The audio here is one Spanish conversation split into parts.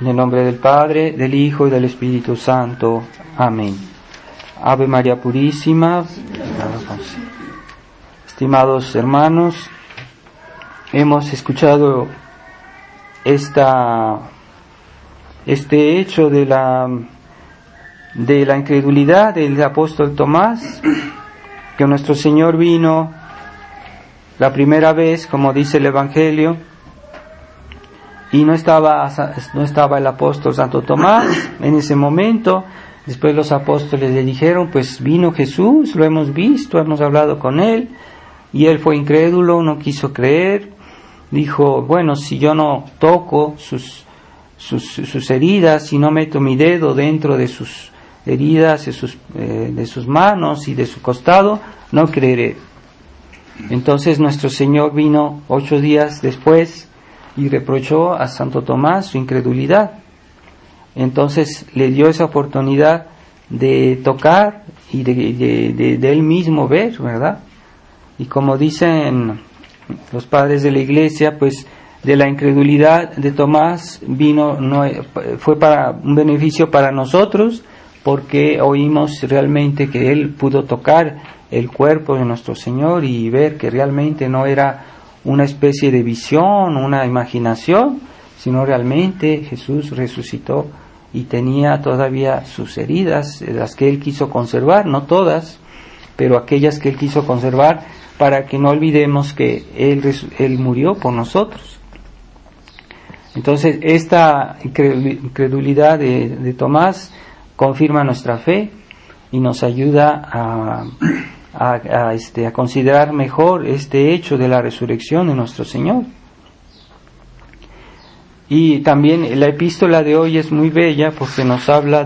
En el nombre del Padre, del Hijo y del Espíritu Santo. Amén. Ave María Purísima. Estimados hermanos, hemos escuchado este hecho de la incredulidad del apóstol Tomás, que nuestro Señor vino la primera vez, como dice el Evangelio, y no estaba el apóstol Santo Tomás en ese momento. Después los apóstoles le dijeron, pues vino Jesús, lo hemos visto, hemos hablado con él, y él fue incrédulo, no quiso creer. Dijo, bueno, si yo no toco sus heridas, si no meto mi dedo dentro de sus heridas, de sus manos y de su costado, no creeré. Entonces nuestro Señor vino 8 días después y reprochó a Santo Tomás su incredulidad. Entonces le dio esa oportunidad de tocar y de él mismo ver, ¿verdad? Y como dicen los padres de la Iglesia, pues de la incredulidad de Tomás fue para un beneficio para nosotros, porque oímos realmente que él pudo tocar el cuerpo de nuestro Señor y ver que realmente no era una especie de visión, una imaginación, sino realmente Jesús resucitó y tenía todavía sus heridas, las que él quiso conservar, no todas, pero aquellas que él quiso conservar, para que no olvidemos que él murió por nosotros. Entonces esta incredulidad de Tomás confirma nuestra fe y nos ayuda a considerar mejor este hecho de la resurrección de nuestro Señor. Y también la epístola de hoy es muy bella porque nos habla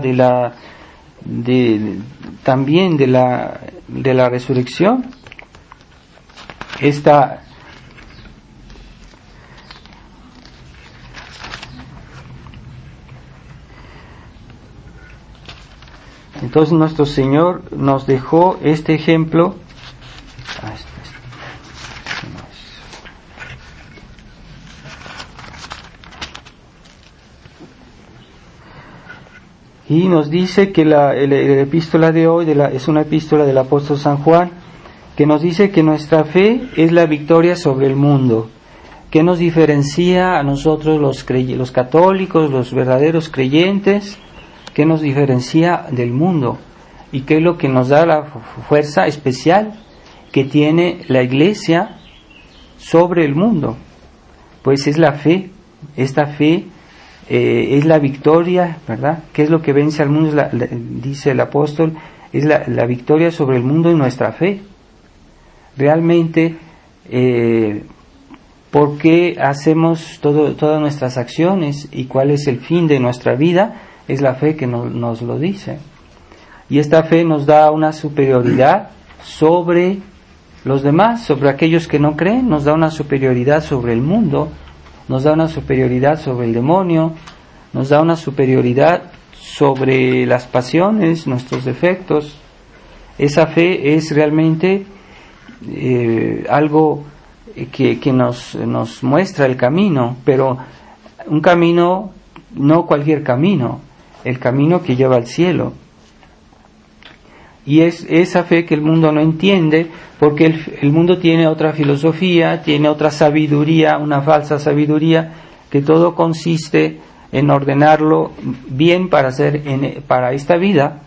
también de la resurrección. Entonces nuestro Señor nos dejó este ejemplo. Y nos dice que la epístola de hoy es una epístola del apóstol San Juan, que nos dice que nuestra fe es la victoria sobre el mundo. ¿Qué nos diferencia a nosotros los católicos, los verdaderos creyentes? ¿Qué nos diferencia del mundo? ¿Y qué es lo que nos da la fuerza especial que tiene la Iglesia sobre el mundo? Pues es la fe. Esta fe es la victoria, ¿verdad? ¿Qué es lo que vence al mundo? Dice el apóstol, es la victoria sobre el mundo en nuestra fe. Realmente, ¿por qué hacemos todas nuestras acciones y cuál es el fin de nuestra vida? Es la fe que nos lo dice. Y esta fe nos da una superioridad sobre los demás, sobre aquellos que no creen, nos da una superioridad sobre el mundo, nos da una superioridad sobre el demonio, nos da una superioridad sobre las pasiones, nuestros defectos. Esa fe es realmente algo que nos muestra el camino, pero un camino, no cualquier camino, el camino que lleva al cielo. Y es esa fe que el mundo no entiende, porque el mundo tiene otra filosofía, tiene otra sabiduría, una falsa sabiduría, que todo consiste en ordenarlo bien para esta vida,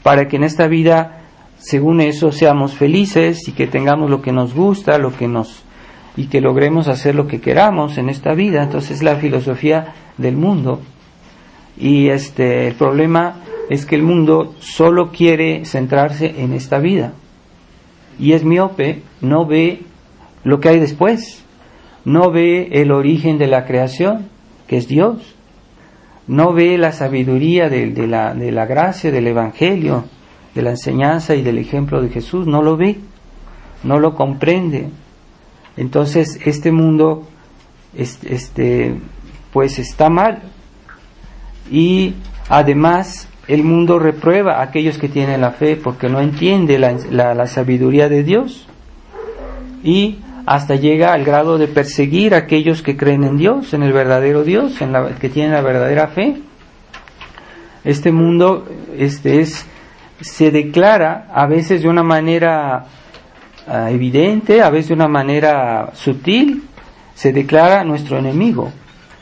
para que en esta vida, según eso, seamos felices y que tengamos lo que nos gusta, y que logremos hacer lo que queramos en esta vida. Entonces es la filosofía del mundo. Y el problema es que el mundo solo quiere centrarse en esta vida y es miope, no ve lo que hay después, no ve el origen de la creación, que es Dios, no ve la sabiduría de la gracia, del Evangelio, de la enseñanza y del ejemplo de Jesús, no lo ve, no lo comprende. Entonces este mundo pues está mal, y además el mundo reprueba a aquellos que tienen la fe porque no entiende la sabiduría de Dios, y hasta llega al grado de perseguir a aquellos que creen en Dios, en el verdadero Dios, que tienen la verdadera fe. Este mundo se declara a veces de una manera evidente, a veces de una manera sutil, se declara nuestro enemigo,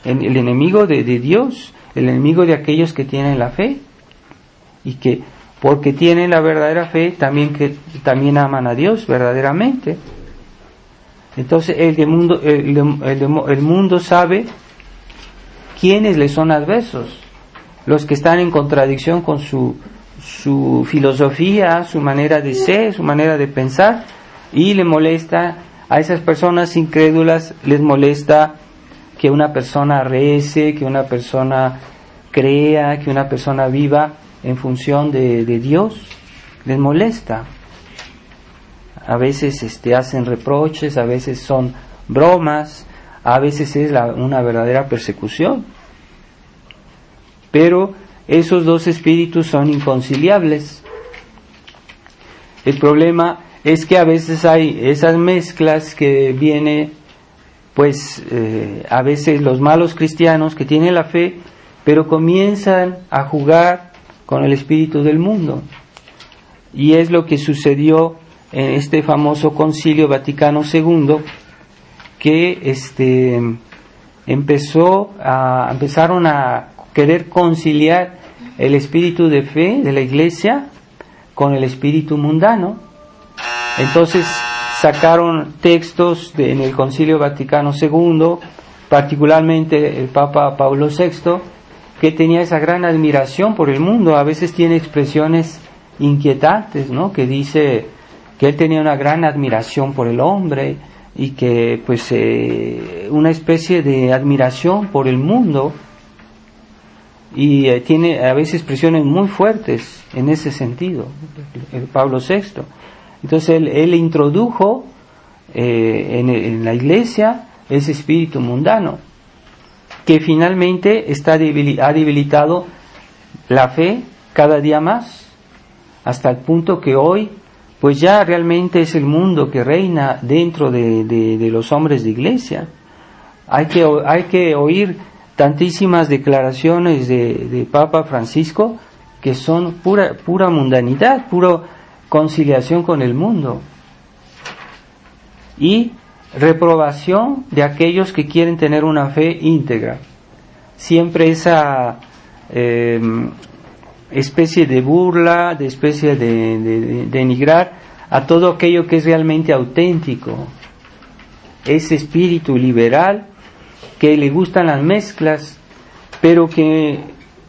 el enemigo de Dios, el enemigo de aquellos que tienen la fe, y que porque tienen la verdadera fe también aman a Dios verdaderamente. Entonces el mundo sabe quiénes le son adversos, los que están en contradicción con su filosofía, su manera de ser, su manera de pensar, y le molesta a esas personas incrédulas, les molesta que una persona rece, que una persona crea, que una persona viva en función de Dios, les molesta. A veces hacen reproches, a veces son bromas, a veces es una verdadera persecución. Pero esos dos espíritus son inconciliables. El problema es que a veces hay esas mezclas que viene, a veces los malos cristianos que tienen la fe, pero comienzan a jugar con el espíritu del mundo. Y es lo que sucedió en este famoso Concilio Vaticano II, que empezaron a querer conciliar el espíritu de fe de la Iglesia con el espíritu mundano. Entonces sacaron textos en el Concilio Vaticano II, particularmente el Papa Pablo VI, que tenía esa gran admiración por el mundo. A veces tiene expresiones inquietantes, ¿no? Que dice que él tenía una gran admiración por el hombre y que una especie de admiración por el mundo, y tiene a veces expresiones muy fuertes en ese sentido, el Pablo VI. Entonces él introdujo en la Iglesia ese espíritu mundano, que finalmente ha debilitado la fe cada día más, hasta el punto que hoy pues ya realmente es el mundo que reina dentro de los hombres de Iglesia. Hay que oír tantísimas declaraciones de Papa Francisco que son pura mundanidad, pura conciliación con el mundo, y reprobación de aquellos que quieren tener una fe íntegra. Siempre esa especie de burla, de especie de denigrar a todo aquello que es realmente auténtico. Ese espíritu liberal que le gustan las mezclas, pero que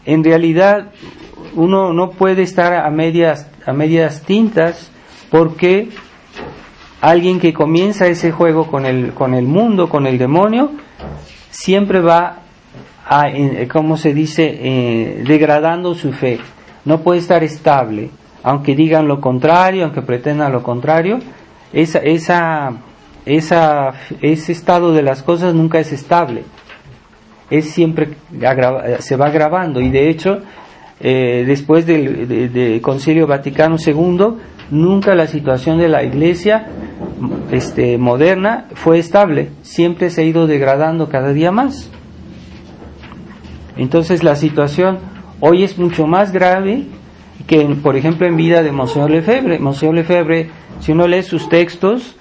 en realidad uno no puede estar a medias tintas, porque alguien que comienza ese juego con el mundo, con el demonio, siempre va como se dice, degradando su fe. No puede estar estable, aunque digan lo contrario, aunque pretendan lo contrario. Ese estado de las cosas nunca es estable, es siempre se va agravando. Y de hecho, después del Concilio Vaticano II, nunca la situación de la Iglesia moderna fue estable, siempre se ha ido degradando cada día más. Entonces la situación hoy es mucho más grave que, por ejemplo, en vida de Monseñor Lefebvre. Monseñor Lefebvre, si uno lee sus textos,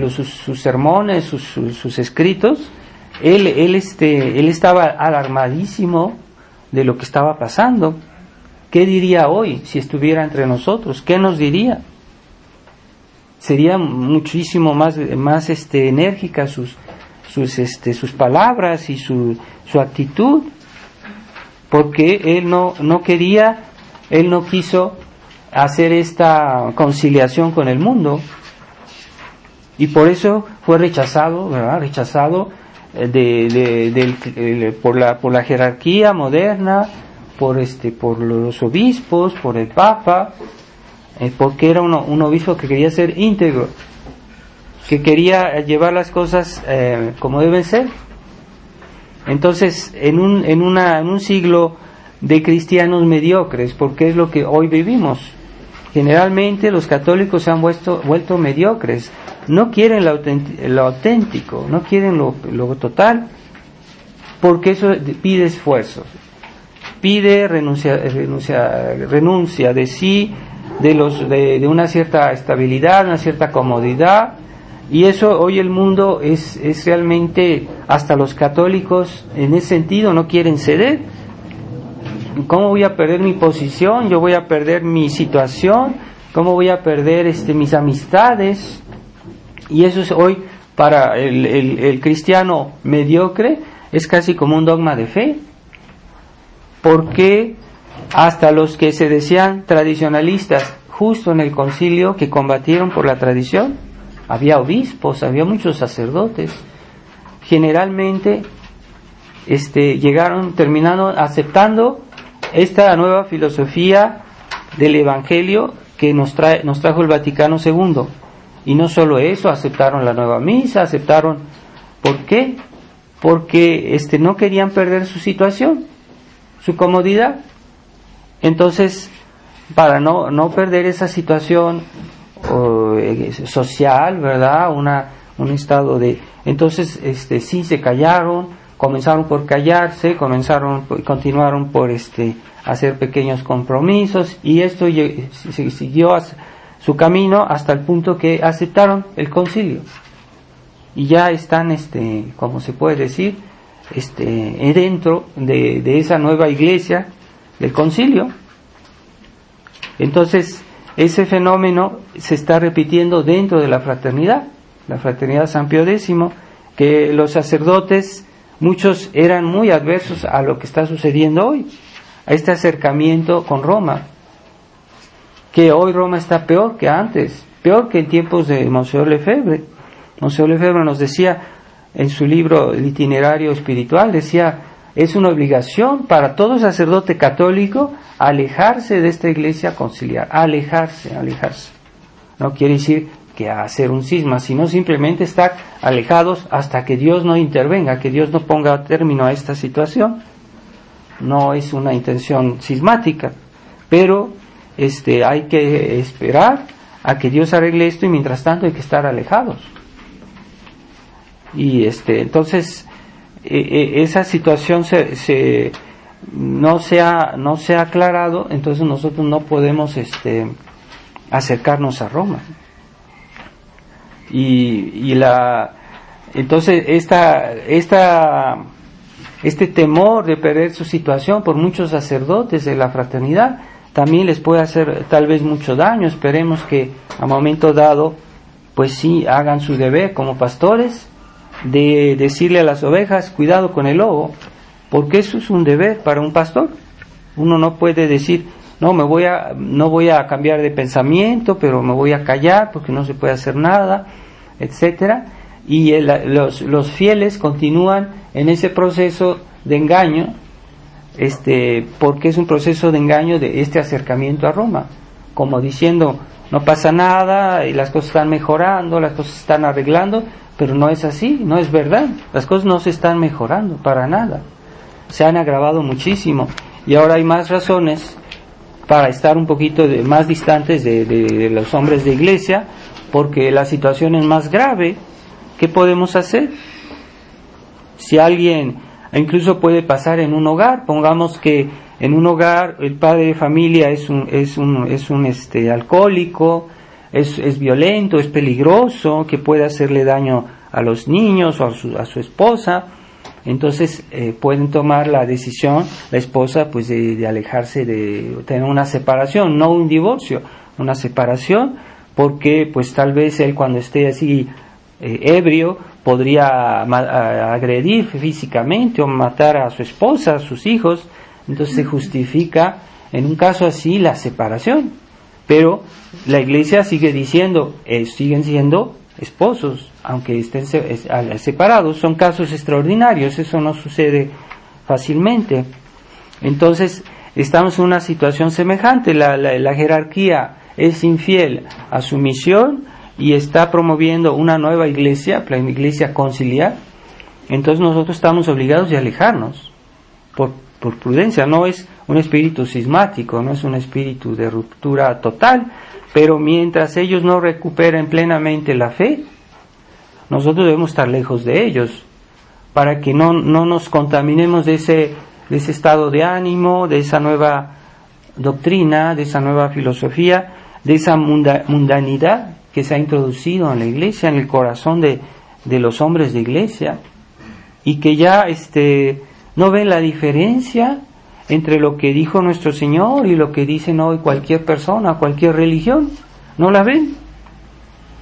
sus sermones, sus escritos, él estaba alarmadísimo de lo que estaba pasando. ¿Qué diría hoy si estuviera entre nosotros? ¿Qué nos diría? Sería muchísimo más enérgica sus palabras y su actitud, porque él no quiso hacer esta conciliación con el mundo, y por eso fue rechazado, ¿verdad? Rechazado por la jerarquía moderna, por los obispos, por el Papa, porque era un obispo que quería ser íntegro, que quería llevar las cosas como deben ser. Entonces, en un siglo de cristianos mediocres, porque es lo que hoy vivimos, Generalmente los católicos se han vuelto mediocres, no quieren lo auténtico, no quieren lo total, porque eso pide esfuerzos, pide renuncia de sí, de una cierta estabilidad, una cierta comodidad, y eso hoy el mundo es realmente, hasta los católicos en ese sentido no quieren ceder. ¿Cómo voy a perder mi posición? Yo voy a perder mi situación. ¿Cómo voy a perder mis amistades? Y eso es hoy para el cristiano mediocre, es casi como un dogma de fe. Porque hasta los que se decían tradicionalistas, justo en el concilio que combatieron por la tradición, había obispos, había muchos sacerdotes. Generalmente terminaron aceptando esta nueva filosofía del Evangelio que nos trajo el Vaticano II. Y no solo eso, aceptaron la nueva misa, ¿por qué? Porque no querían perder su situación, su comodidad. Entonces, para no perder esa situación social, ¿verdad? Un estado de... Entonces, sí se callaron, comenzaron por callarse, continuaron por hacer pequeños compromisos, y esto siguió su camino hasta el punto que aceptaron el concilio. Y ya están, como se puede decir, dentro de esa nueva iglesia del concilio. Entonces, ese fenómeno se está repitiendo dentro de la fraternidad San Pío X, que los sacerdotes, muchos eran muy adversos a lo que está sucediendo hoy, a este acercamiento con Roma, que hoy Roma está peor que antes, peor que en tiempos de Monsieur Lefebvre. Monsieur Lefebvre nos decía en su libro El itinerario espiritual, decía, es una obligación para todo sacerdote católico alejarse de esta iglesia conciliar, alejarse. No quiere decir que hacer un cisma, sino simplemente estar alejados hasta que Dios no intervenga, que Dios no ponga término a esta situación. No es una intención cismática, pero hay que esperar a que Dios arregle esto, y mientras tanto hay que estar alejados. Y entonces esa situación no se ha aclarado, entonces nosotros no podemos acercarnos a Roma. Entonces este temor de perder su situación por muchos sacerdotes de la fraternidad también les puede hacer tal vez mucho daño. Esperemos que a momento dado pues sí hagan su deber como pastores, de decirle a las ovejas, cuidado con el lobo, porque eso es un deber para un pastor. Uno no puede decir, no voy a cambiar de pensamiento, pero me voy a callar porque no se puede hacer nada, etcétera. Y los fieles continúan en ese proceso de engaño, porque es un proceso de engaño de este acercamiento a Roma, como diciendo, no pasa nada, y las cosas están mejorando, las cosas se están arreglando, pero no es así, no es verdad. Las cosas no se están mejorando para nada, se han agravado muchísimo, y ahora hay más razones para estar un poquito más distantes de los hombres de iglesia, porque la situación es más grave. ¿Qué podemos hacer? Si alguien, incluso puede pasar en un hogar, pongamos que en un hogar el padre de familia es un alcohólico, es violento, es peligroso, que puede hacerle daño a los niños o a su esposa. Entonces pueden tomar la decisión, la esposa, pues de alejarse, de tener una separación, no un divorcio, una separación, porque pues tal vez él, cuando esté así ebrio, podría agredir físicamente o matar a su esposa, a sus hijos. Entonces se justifica en un caso así la separación, pero la iglesia sigue diciendo, siguen siendo esposos, aunque estén separados. Son casos extraordinarios, eso no sucede fácilmente. Entonces estamos en una situación semejante. La jerarquía es infiel a su misión y está promoviendo una nueva iglesia, la iglesia conciliar. Entonces nosotros estamos obligados de alejarnos por prudencia. No es un espíritu cismático, no es un espíritu de ruptura total, pero mientras ellos no recuperen plenamente la fe, nosotros debemos estar lejos de ellos, para que no nos contaminemos de ese estado de ánimo, de esa nueva doctrina, de esa nueva filosofía, de esa mundanidad que se ha introducido en la iglesia, en el corazón de los hombres de iglesia, y que ya no ven la diferencia entre lo que dijo nuestro Señor y lo que dicen hoy cualquier persona, cualquier religión. No la ven,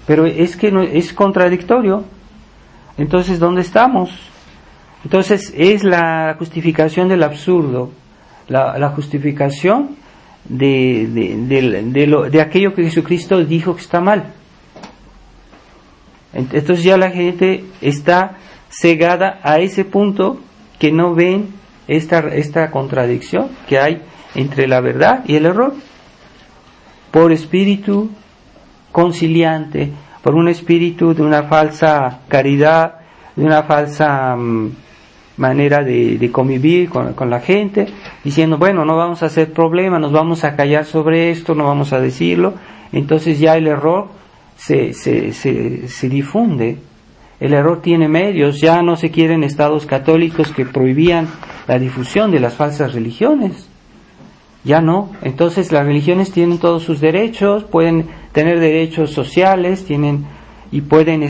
pero es que no, es contradictorio. Entonces, ¿dónde estamos? Entonces es la justificación del absurdo, la justificación de aquello que Jesucristo dijo que está mal. Entonces ya la gente está cegada a ese punto que no ven esta contradicción que hay entre la verdad y el error, por espíritu conciliante, por un espíritu de una falsa caridad, de una falsa manera de convivir con la gente, diciendo, bueno, no vamos a hacer problema, nos vamos a callar sobre esto, no vamos a decirlo. Entonces ya el error se difunde. El error tiene medios. Ya no se quieren estados católicos que prohibían la difusión de las falsas religiones. Ya no. Entonces las religiones tienen todos sus derechos, pueden tener derechos sociales, y pueden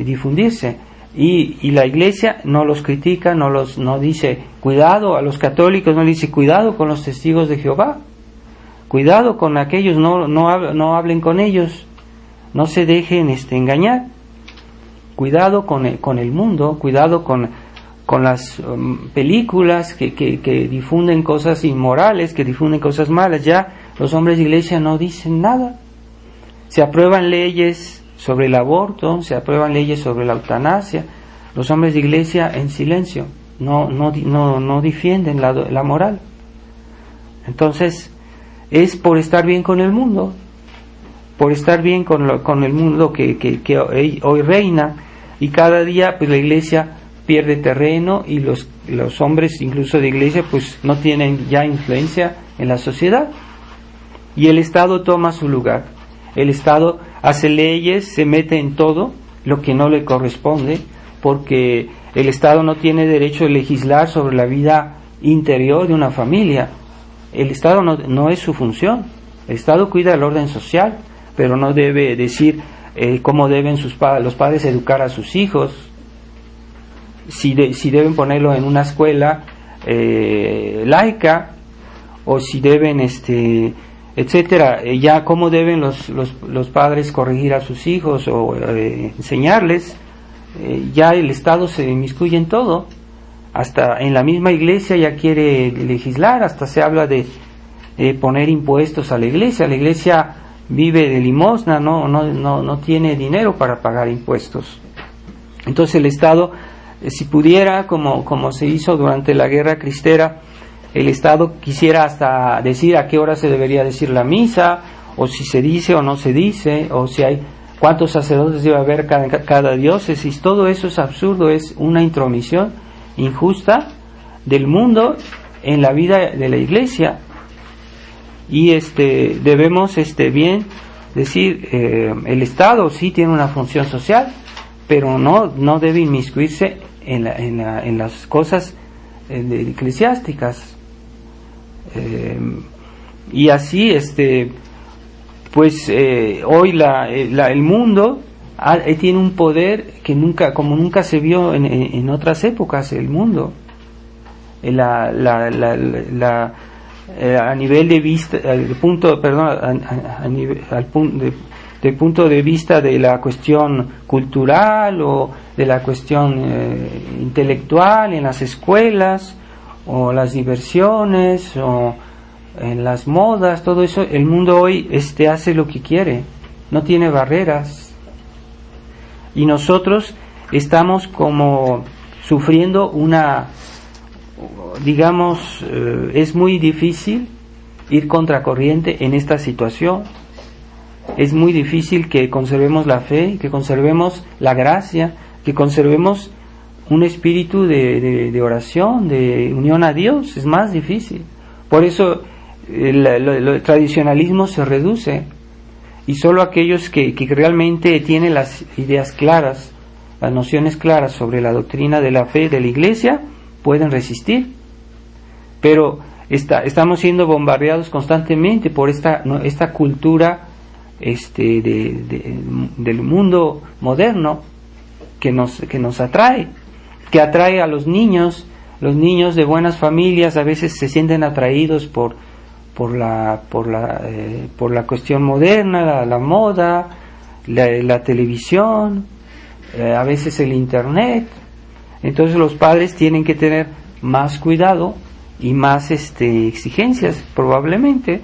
difundirse. Y la Iglesia no los critica, no dice cuidado a los católicos, no dice cuidado con los testigos de Jehová, cuidado con aquellos, no hablen con ellos, no se dejen engañar, cuidado con el mundo, cuidado con las películas que difunden cosas inmorales, que difunden cosas malas. Ya los hombres de Iglesia no dicen nada. Se aprueban leyes sobre el aborto, se aprueban leyes sobre la eutanasia. Los hombres de Iglesia en silencio, no defienden la moral. Entonces es por estar bien con el mundo, por estar bien con el mundo que hoy reina, y cada día pues la Iglesia pierde terreno, y los hombres incluso de Iglesia pues no tienen ya influencia en la sociedad, y el Estado toma su lugar. El Estado hace leyes, se mete en todo lo que no le corresponde, porque el Estado no tiene derecho de legislar sobre la vida interior de una familia. El Estado no es su función. El Estado cuida el orden social, pero no debe decir cómo deben los padres educar a sus hijos, si deben ponerlo en una escuela laica, o si deben etcétera, ya cómo deben los padres corregir a sus hijos o enseñarles. Ya el Estado se inmiscuye en todo, hasta en la misma Iglesia ya quiere legislar, hasta se habla de poner impuestos a la Iglesia. La Iglesia vive de limosna, no tiene dinero para pagar impuestos. Entonces el Estado, si pudiera, como se hizo durante la Guerra Cristera, el Estado quisiera hasta decir a qué hora se debería decir la misa, o si se dice o no se dice, o si hay cuántos sacerdotes debe haber cada diócesis. Todo eso es absurdo, es una intromisión injusta del mundo en la vida de la Iglesia. Y debemos bien decir, el Estado sí tiene una función social, pero no debe inmiscuirse en las cosas eclesiásticas. Y así hoy el mundo tiene un poder que como nunca se vio en otras épocas. El mundo a nivel de vista, del punto de vista de la cuestión cultural o de la cuestión intelectual, en las escuelas o las diversiones o en las modas, todo eso, el mundo hoy hace lo que quiere, no tiene barreras, y nosotros estamos como sufriendo es muy difícil ir contracorriente en esta situación. Es muy difícil que conservemos la fe, que conservemos la gracia, que conservemos un espíritu de oración, de unión a Dios, es más difícil. Por eso el tradicionalismo se reduce, y solo aquellos que realmente tienen las ideas claras, las nociones claras sobre la doctrina de la fe de la Iglesia, pueden resistir. Pero estamos siendo bombardeados constantemente por esta cultura del mundo moderno que nos atrae, que atrae a los niños. Los niños de buenas familias a veces se sienten atraídos por la cuestión moderna, la moda, la televisión, a veces el internet. Entonces los padres tienen que tener más cuidado y más exigencias, probablemente,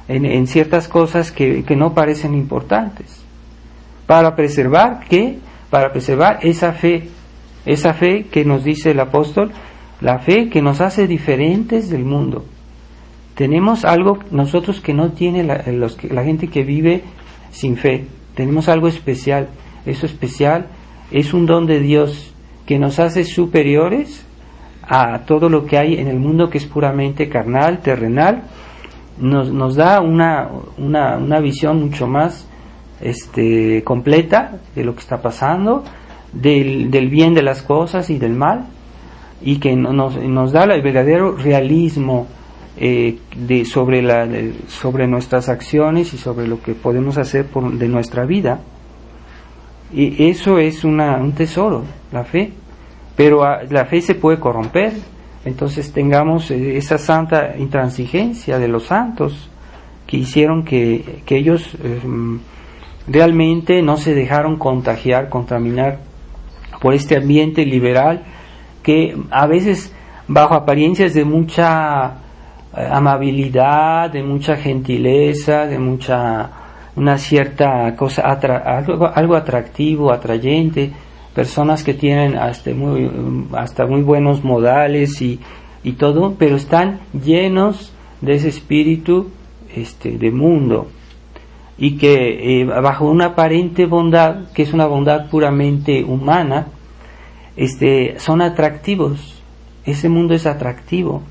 en ciertas cosas que no parecen importantes, para preservar esa fe que nos dice el apóstol, la fe que nos hace diferentes del mundo. Tenemos algo nosotros que no tiene la gente que vive sin fe. Tenemos algo especial. Eso especial es un don de Dios que nos hace superiores a todo lo que hay en el mundo, que es puramente carnal, terrenal. Nos da una visión mucho más completa de lo que está pasando, del bien de las cosas y del mal, y que nos da el verdadero realismo sobre nuestras acciones y sobre lo que podemos hacer de nuestra vida. Y eso es un tesoro, la fe. Pero la fe se puede corromper. Entonces tengamos esa santa intransigencia de los santos, que hicieron que ellos realmente no se dejaron contaminar por este ambiente liberal, que a veces bajo apariencias de mucha amabilidad, de mucha gentileza, de una cierta cosa, algo atractivo, atrayente, personas que tienen hasta muy buenos modales y todo, pero están llenos de ese espíritu de mundo, y que bajo una aparente bondad, que es una bondad puramente humana, son atractivos. Ese mundo es atractivo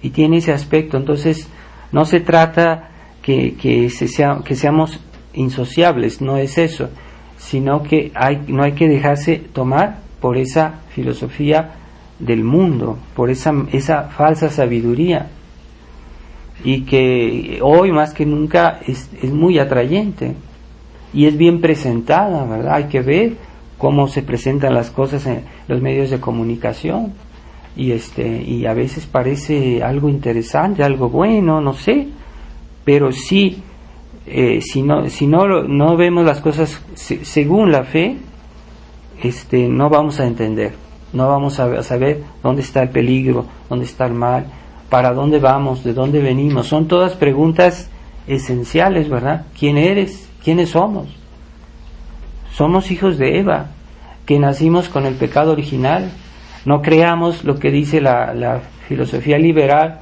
y tiene ese aspecto. Entonces no se trata que seamos insociables, no es eso, sino que no hay que dejarse tomar por esa filosofía del mundo, por esa falsa sabiduría, y que hoy más que nunca es muy atrayente y es bien presentada, ¿verdad? Hay que ver cómo se presentan las cosas en los medios de comunicación, y a veces parece algo interesante, algo bueno, no sé, pero sí, si no vemos las cosas según la fe, no vamos a entender, no vamos a saber dónde está el peligro, dónde está el mal, para dónde vamos, de dónde venimos. Son todas preguntas esenciales, ¿verdad? ¿Quién eres? ¿Quiénes somos? Somos hijos de Eva, que nacimos con el pecado original. No creamos lo que dice la filosofía liberal,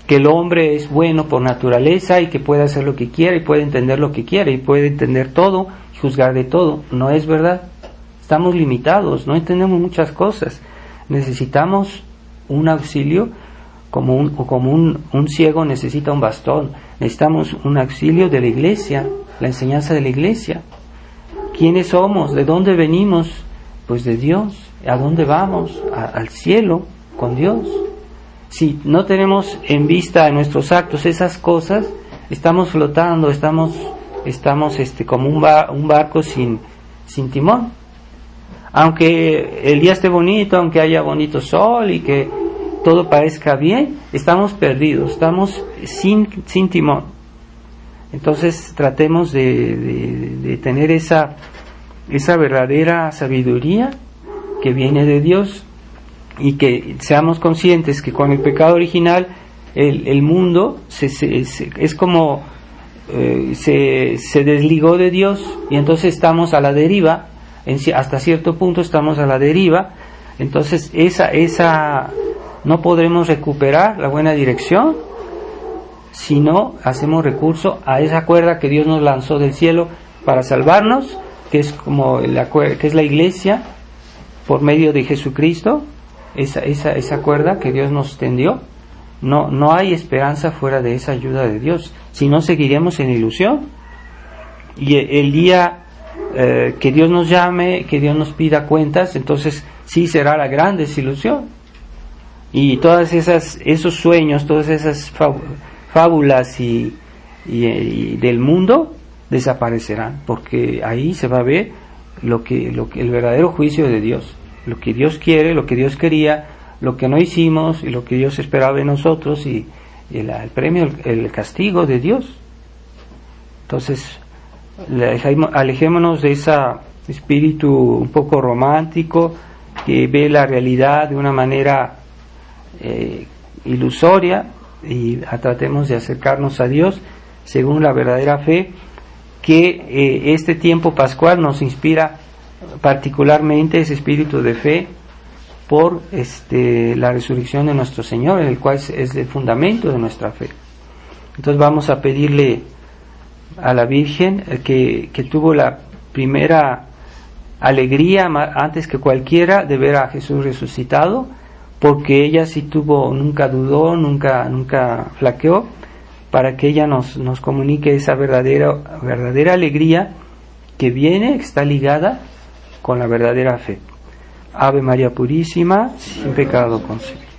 que el hombre es bueno por naturaleza y que puede hacer lo que quiera y puede entender lo que quiera y puede entender todo y juzgar de todo. No es verdad. Estamos limitados, no entendemos muchas cosas. Necesitamos un auxilio, como un ciego necesita un bastón. Necesitamos un auxilio de la Iglesia, la enseñanza de la Iglesia. ¿Quiénes somos? ¿De dónde venimos? Pues de Dios. ¿A dónde vamos? Al cielo, con Dios. Si no tenemos en vista en nuestros actos esas cosas, estamos flotando, estamos como un barco sin timón. Aunque el día esté bonito, aunque haya bonito sol y que todo parezca bien, estamos perdidos, estamos sin timón. Entonces tratemos de tener esa verdadera sabiduría que viene de Dios, y que seamos conscientes que con el pecado original el mundo es como se desligó de Dios, y entonces estamos a la deriva. Hasta cierto punto estamos a la deriva. Entonces no podremos recuperar la buena dirección si no hacemos recurso a esa cuerda que Dios nos lanzó del cielo para salvarnos, que es como que es la Iglesia, por medio de Jesucristo, esa cuerda que Dios nos tendió. No hay esperanza fuera de esa ayuda de Dios, si no seguiremos en ilusión. Y el día que Dios nos llame, que Dios nos pida cuentas, entonces sí será la gran desilusión. Y todas esos sueños, todas esas fábulas y del mundo desaparecerán, porque ahí se va a ver lo que el verdadero juicio de Dios, lo que Dios quiere, lo que Dios quería, lo que no hicimos y lo que Dios esperaba de nosotros, y el premio, el castigo de Dios. Entonces, alejémonos de ese espíritu un poco romántico que ve la realidad de una manera ilusoria, y tratemos de acercarnos a Dios según la verdadera fe que este tiempo pascual nos inspira particularmente, ese espíritu de fe por la resurrección de nuestro Señor, el cual es el fundamento de nuestra fe. Entonces vamos a pedirle a la Virgen que tuvo la primera alegría antes que cualquiera de ver a Jesús resucitado, porque ella sí nunca dudó, nunca flaqueó, para que ella nos comunique esa verdadera alegría que viene, que está ligada con la verdadera fe. Ave María Purísima, sin pecado concebida.